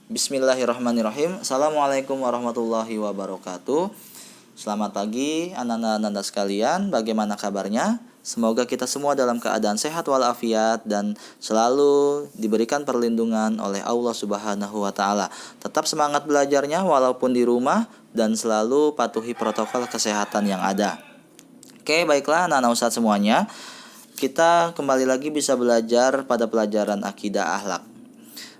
Bismillahirrahmanirrahim. Assalamualaikum warahmatullahi wabarakatuh. Selamat pagi anak-anak sekalian. Bagaimana kabarnya? Semoga kita semua dalam keadaan sehat walafiat dan selalu diberikan perlindungan oleh Allah Subhanahu wa taala. Tetap semangat belajarnya walaupun di rumah dan selalu patuhi protokol kesehatan yang ada. Oke, baiklah anak-anak ustadz semuanya. Kita kembali lagi bisa belajar pada pelajaran akidah akhlak.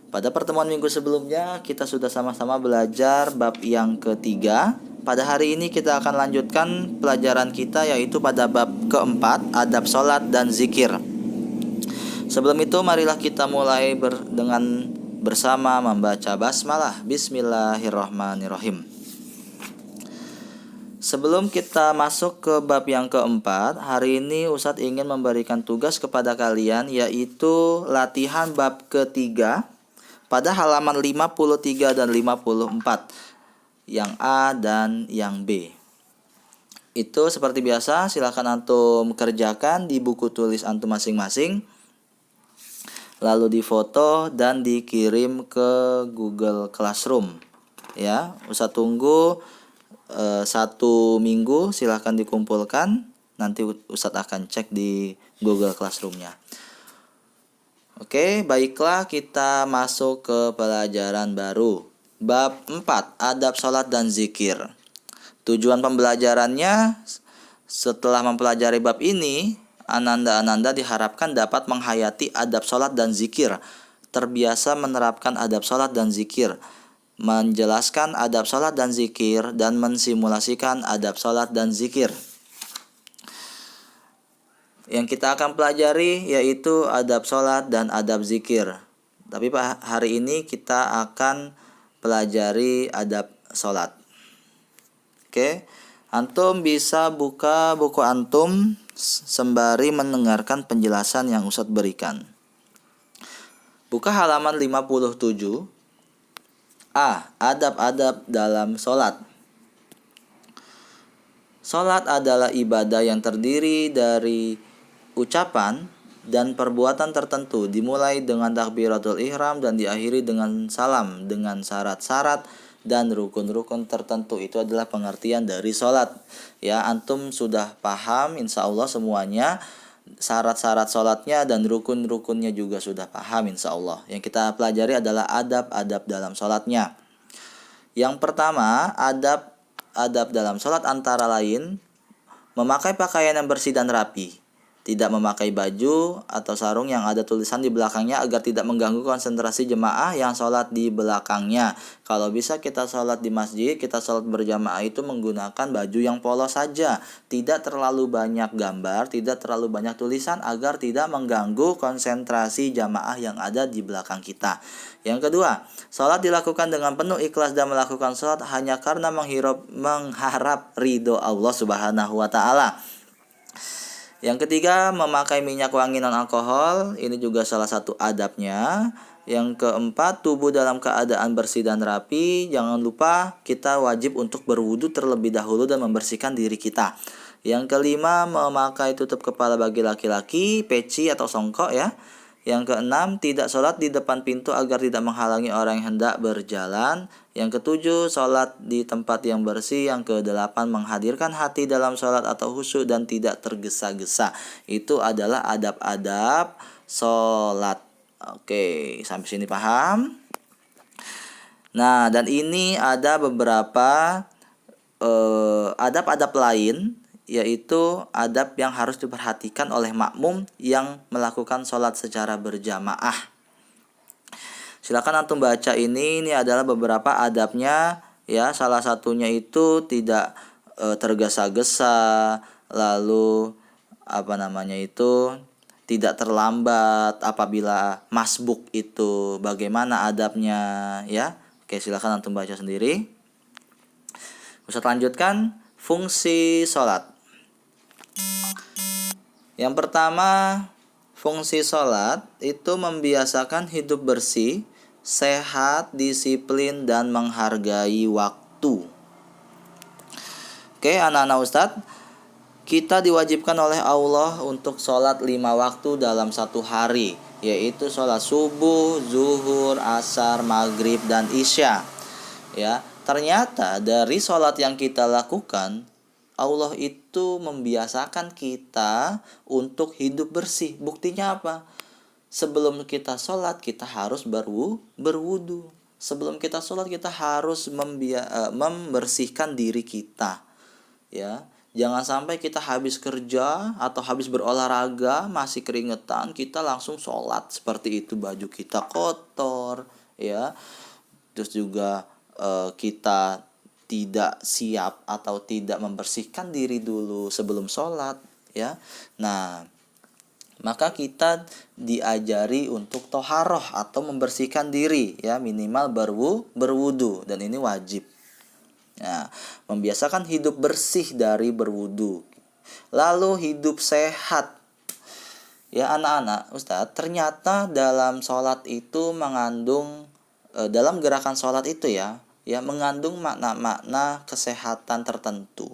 Pada pertemuan minggu sebelumnya kita sudah sama-sama belajar bab yang ketiga. Pada hari ini kita akan lanjutkan pelajaran kita yaitu pada bab keempat, adab sholat dan zikir. Sebelum itu marilah kita mulai dengan bersama membaca basmalah. Bismillahirrahmanirrahim. Sebelum kita masuk ke bab yang keempat, hari ini Ustadz ingin memberikan tugas kepada kalian yaitu latihan bab ketiga pada halaman 53 dan 54, yang A dan yang B. Itu seperti biasa, silakan antum kerjakan di buku tulis antum masing-masing, lalu difoto dan dikirim ke Google Classroom. Ya, Ustadz tunggu 1 minggu, silahkan dikumpulkan. Nanti Ustadz akan cek di Google Classroom-nya. Oke, baiklah kita masuk ke pelajaran baru. Bab 4, adab sholat dan zikir. Tujuan pembelajarannya, setelah mempelajari bab ini, ananda-ananda diharapkan dapat menghayati adab sholat dan zikir, terbiasa menerapkan adab sholat dan zikir, menjelaskan adab sholat dan zikir, dan mensimulasikan adab sholat dan zikir. Yang kita akan pelajari yaitu adab sholat dan adab zikir. Tapi hari ini kita akan pelajari adab sholat. Oke, antum bisa buka buku antum sembari mendengarkan penjelasan yang Ustadz berikan. Buka halaman 57. A. Adab-adab dalam sholat. Sholat adalah ibadah yang terdiri dari ucapan dan perbuatan tertentu, dimulai dengan takbiratul ihram dan diakhiri dengan salam dengan syarat-syarat dan rukun-rukun tertentu. Itu adalah pengertian dari sholat. Ya, antum sudah paham insya Allah semuanya. Syarat-syarat sholatnya dan rukun-rukunnya juga sudah paham insya Allah. Yang kita pelajari adalah adab-adab dalam sholatnya. Yang pertama, adab dalam sholat antara lain memakai pakaian yang bersih dan rapi, tidak memakai baju atau sarung yang ada tulisan di belakangnya agar tidak mengganggu konsentrasi jemaah yang sholat di belakangnya. Kalau bisa kita sholat di masjid, kita sholat berjamaah itu menggunakan baju yang polos saja, tidak terlalu banyak gambar, tidak terlalu banyak tulisan agar tidak mengganggu konsentrasi jamaah yang ada di belakang kita. Yang kedua, sholat dilakukan dengan penuh ikhlas dan melakukan sholat hanya karena mengharap ridho Allah Subhanahu wa taala. Yang ketiga, memakai minyak wangi non-alkohol. Ini juga salah satu adabnya. Yang keempat, tubuh dalam keadaan bersih dan rapi. Jangan lupa kita wajib untuk berwudu terlebih dahulu dan membersihkan diri kita. Yang kelima, memakai tutup kepala bagi laki-laki, peci atau songkok ya. Yang keenam, tidak sholat di depan pintu agar tidak menghalangi orang yang hendak berjalan. Yang ketujuh, sholat di tempat yang bersih. Yang kedelapan, menghadirkan hati dalam sholat atau khusyuk dan tidak tergesa-gesa. Itu adalah adab-adab sholat. Oke, sampai sini paham? Nah, dan ini ada beberapa adab-adab lain, yaitu adab yang harus diperhatikan oleh makmum yang melakukan sholat secara berjamaah. Silakan antum baca ini adalah beberapa adabnya ya. Salah satunya itu tidak tergesa-gesa, lalu tidak terlambat apabila masbuk itu bagaimana adabnya ya. Oke, silakan antum baca sendiri. Ustaz lanjutkan fungsi sholat. Yang pertama, fungsi sholat itu membiasakan hidup bersih, sehat, disiplin, dan menghargai waktu. Oke, anak-anak Ustadz, kita diwajibkan oleh Allah untuk sholat 5 waktu dalam satu hari. yaitu sholat subuh, zuhur, asar, maghrib, dan isya. Ya, ternyata dari sholat yang kita lakukan, Allah itu membiasakan kita untuk hidup bersih. Buktinya apa? Sebelum kita sholat kita harus berwudu. Sebelum kita sholat kita harus membersihkan diri kita. Ya, jangan sampai kita habis kerja atau habis berolahraga masih keringetan kita langsung sholat seperti itu, baju kita kotor, ya. Terus juga kita tidak siap atau tidak membersihkan diri dulu sebelum sholat, ya. Nah, maka kita diajari untuk toharoh atau membersihkan diri, ya, minimal berwudu, dan ini wajib. Nah, membiasakan hidup bersih dari berwudu. Lalu hidup sehat. Ya anak-anak, Ustadz, ternyata dalam sholat itu mengandung dalam gerakan sholat itu ya mengandung makna-makna kesehatan tertentu.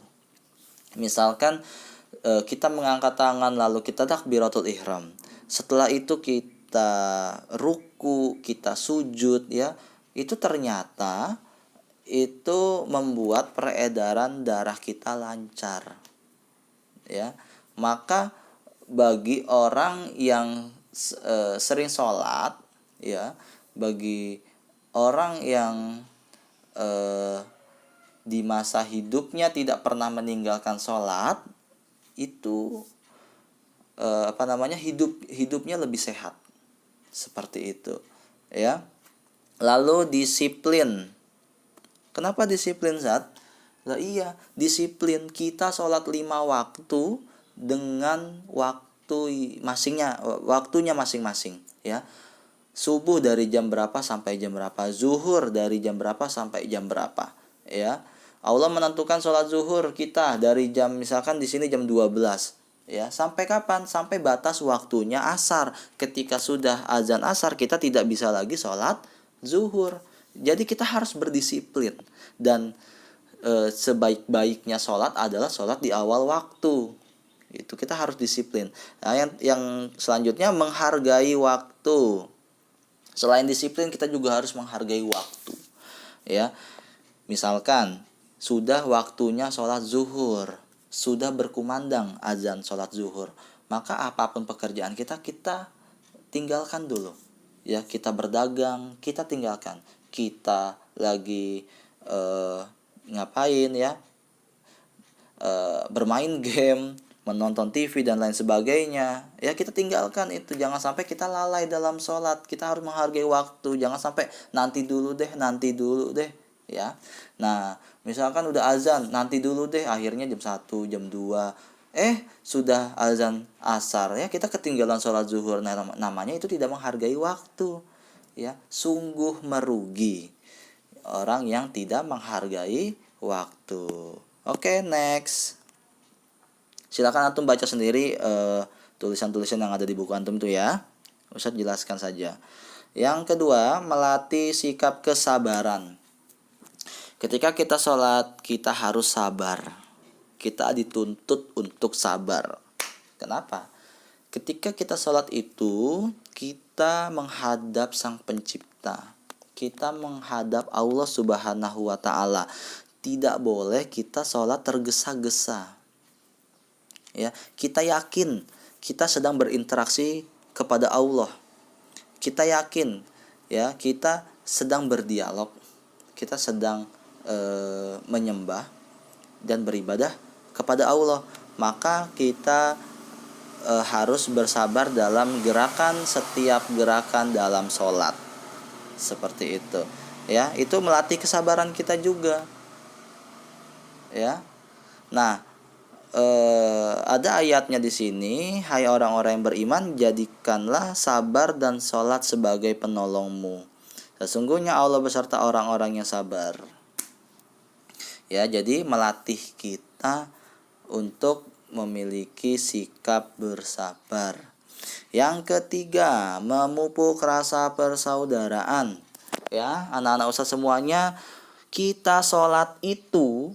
Misalkan kita mengangkat tangan lalu kita takbiratul ihram. Setelah itu kita ruku, kita sujud, ya. Itu ternyata itu membuat peredaran darah kita lancar, ya. Maka bagi orang yang sering sholat, ya, bagi orang yang di masa hidupnya tidak pernah meninggalkan sholat, itu hidupnya lebih sehat, seperti itu, ya. Lalu disiplin. Kenapa disiplin, Zat? Lah iya, disiplin kita sholat 5 waktu dengan waktunya masing-masing, ya. Subuh dari jam berapa sampai jam berapa, zuhur dari jam berapa sampai jam berapa, ya. Allah menentukan sholat zuhur kita dari jam, misalkan di sini jam 12, ya. Sampai kapan? Sampai batas waktunya asar. Ketika sudah azan asar kita tidak bisa lagi sholat zuhur. Jadi kita harus berdisiplin, dan sebaik-baiknya sholat adalah sholat di awal waktu. Itu kita harus disiplin. Nah, yang selanjutnya menghargai waktu. Selain disiplin kita juga harus menghargai waktu, ya. Misalkan sudah waktunya sholat zuhur, sudah berkumandang azan sholat zuhur, maka apapun pekerjaan kita tinggalkan dulu, ya. Kita berdagang kita tinggalkan, kita lagi ngapain, ya, bermain game, menonton TV dan lain sebagainya, ya, kita tinggalkan itu. Jangan sampai kita lalai dalam sholat. Kita harus menghargai waktu. Jangan sampai nanti dulu deh, ya. Nah, misalkan udah azan, nanti dulu deh, akhirnya jam 1, jam 2, sudah azan asar, ya, kita ketinggalan sholat zuhur. Nah, namanya itu tidak menghargai waktu, ya. Sungguh merugi orang yang tidak menghargai waktu. Oke, next. Silakan antum baca sendiri tulisan-tulisan yang ada di buku antum tuh, ya. Ustadz jelaskan saja. Yang kedua, melatih sikap kesabaran. Ketika kita sholat, kita harus sabar. Kita dituntut untuk sabar. Kenapa? Ketika kita sholat itu, kita menghadap Sang Pencipta. Kita menghadap Allah Subhanahu wa Ta'ala. Tidak boleh kita sholat tergesa-gesa. Ya, kita yakin kita sedang berinteraksi kepada Allah. Kita yakin, ya, kita sedang berdialog. Kita sedang menyembah dan beribadah kepada Allah. Maka kita harus bersabar dalam setiap gerakan dalam sholat. Seperti itu, ya. Itu melatih kesabaran kita juga, ya. Nah, ada ayatnya di sini, hai orang-orang yang beriman, jadikanlah sabar dan sholat sebagai penolongmu. Sesungguhnya Allah beserta orang-orang yang sabar. Ya, jadi melatih kita untuk memiliki sikap bersabar. Yang ketiga, memupuk rasa persaudaraan. Ya, anak-anak Ustaz semuanya, kita sholat itu,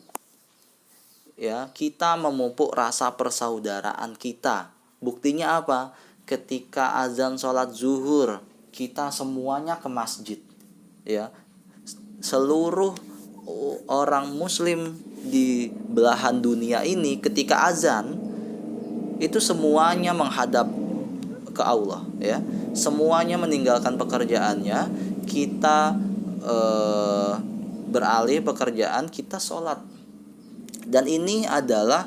ya, kita memupuk rasa persaudaraan kita. Buktinya apa? ketika azan sholat zuhur, kita semuanya ke masjid, ya. Seluruh orang muslim di belahan dunia ini ketika azan itu semuanya menghadap ke Allah, ya. Semuanya meninggalkan pekerjaannya, kita beralih pekerjaan, kita sholat. Dan ini adalah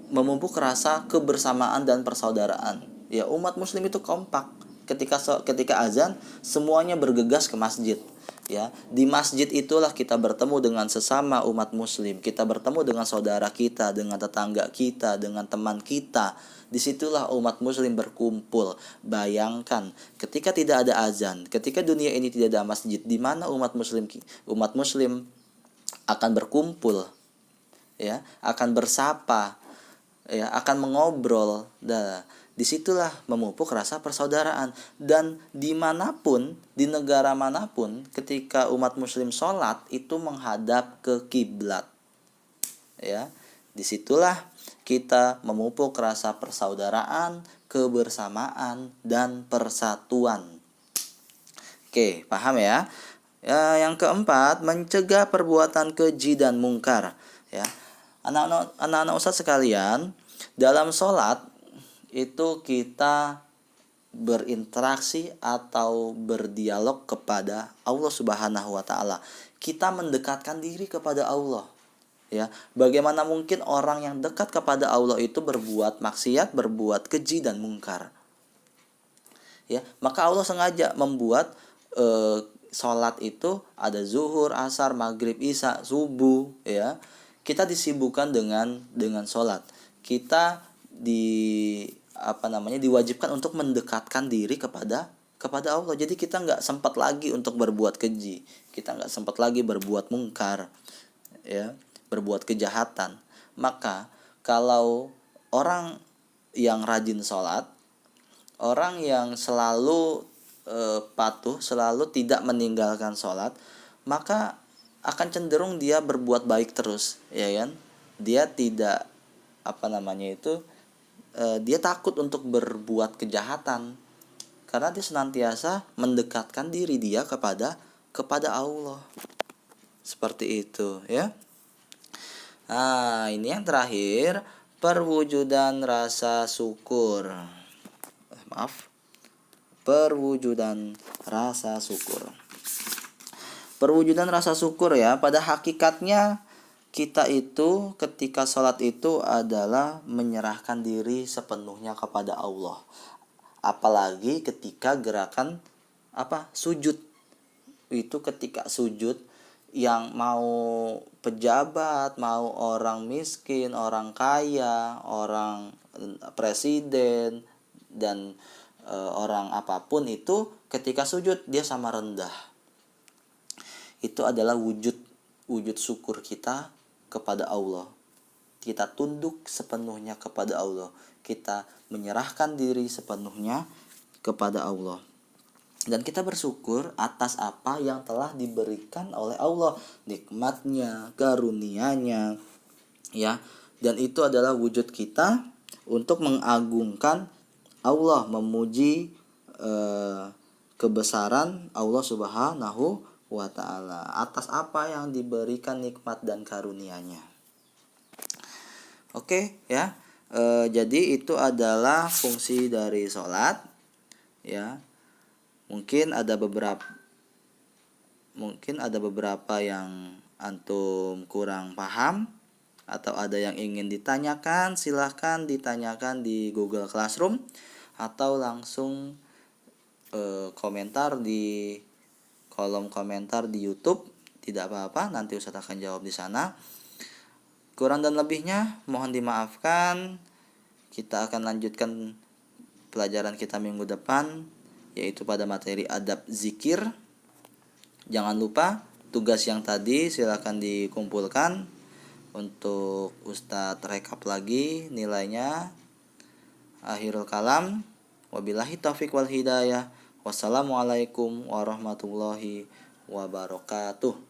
memupuk rasa kebersamaan dan persaudaraan. Ya, umat muslim itu kompak. Ketika azan, semuanya bergegas ke masjid. Ya, di masjid itulah kita bertemu dengan sesama umat muslim. Kita bertemu dengan saudara kita, dengan tetangga kita, dengan teman kita. Disitulah umat muslim berkumpul. Bayangkan, ketika tidak ada azan, ketika dunia ini tidak ada masjid, di mana umat muslim akan berkumpul, ya, akan bersapa, ya, akan mengobrol. Disitulah memupuk rasa persaudaraan. Dan dimanapun, di negara manapun, ketika umat muslim sholat itu menghadap ke kiblat, ya, disitulah kita memupuk rasa persaudaraan, kebersamaan, dan persatuan. Oke, paham ya? Yang keempat, mencegah perbuatan keji dan mungkar, ya. Anak-anak Ustadz sekalian, dalam sholat itu kita berinteraksi atau berdialog kepada Allah Subhanahu wa taala. Kita mendekatkan diri kepada Allah. Ya, bagaimana mungkin orang yang dekat kepada Allah itu berbuat maksiat, berbuat keji dan mungkar? Ya, maka Allah sengaja membuat sholat itu ada zuhur, asar, maghrib, isya, subuh, ya. Kita disibukkan dengan sholat. Kita diwajibkan untuk mendekatkan diri kepada Allah. Jadi kita nggak sempat lagi untuk berbuat keji, kita nggak sempat lagi berbuat mungkar, ya, berbuat kejahatan. Maka kalau orang yang rajin sholat, orang yang selalu patuh, selalu tidak meninggalkan sholat, maka akan cenderung dia berbuat baik terus, ya kan? Dia tidak dia takut untuk berbuat kejahatan karena dia senantiasa mendekatkan diri dia kepada Allah. Seperti itu, ya. Nah, ini yang terakhir, perwujudan rasa syukur. Perwujudan rasa syukur. Perwujudan rasa syukur, ya, pada hakikatnya kita itu ketika sholat itu adalah menyerahkan diri sepenuhnya kepada Allah. Apalagi ketika gerakan sujud. Itu ketika sujud, yang mau pejabat, mau orang miskin, orang kaya, orang presiden, dan orang apapun itu ketika sujud dia sama rendah. Itu adalah wujud syukur kita kepada Allah. Kita tunduk sepenuhnya kepada Allah. Kita menyerahkan diri sepenuhnya kepada Allah. Dan kita bersyukur atas apa yang telah diberikan oleh Allah, nikmatnya, karunia-Nya, ya. Dan itu adalah wujud kita untuk mengagungkan Allah, memuji kebesaran Allah Subhanahu wa ta'ala atas apa yang diberikan nikmat dan karunia-Nya. Oke, ya. Jadi itu adalah fungsi dari sholat, ya. Mungkin ada beberapa yang antum kurang paham atau ada yang ingin ditanyakan, silahkan ditanyakan di Google Classroom atau langsung komentar di kolom komentar di YouTube. Tidak apa-apa, nanti Ustadz akan jawab di sana. Kurang dan lebihnya mohon dimaafkan. Kita akan lanjutkan pelajaran kita minggu depan, yaitu pada materi adab zikir. Jangan lupa tugas yang tadi silakan dikumpulkan. Untuk Ustadz rekap lagi nilainya. Akhirul kalam, wabillahi taufiq wal hidayah. Wassalamualaikum warahmatullahi wabarakatuh.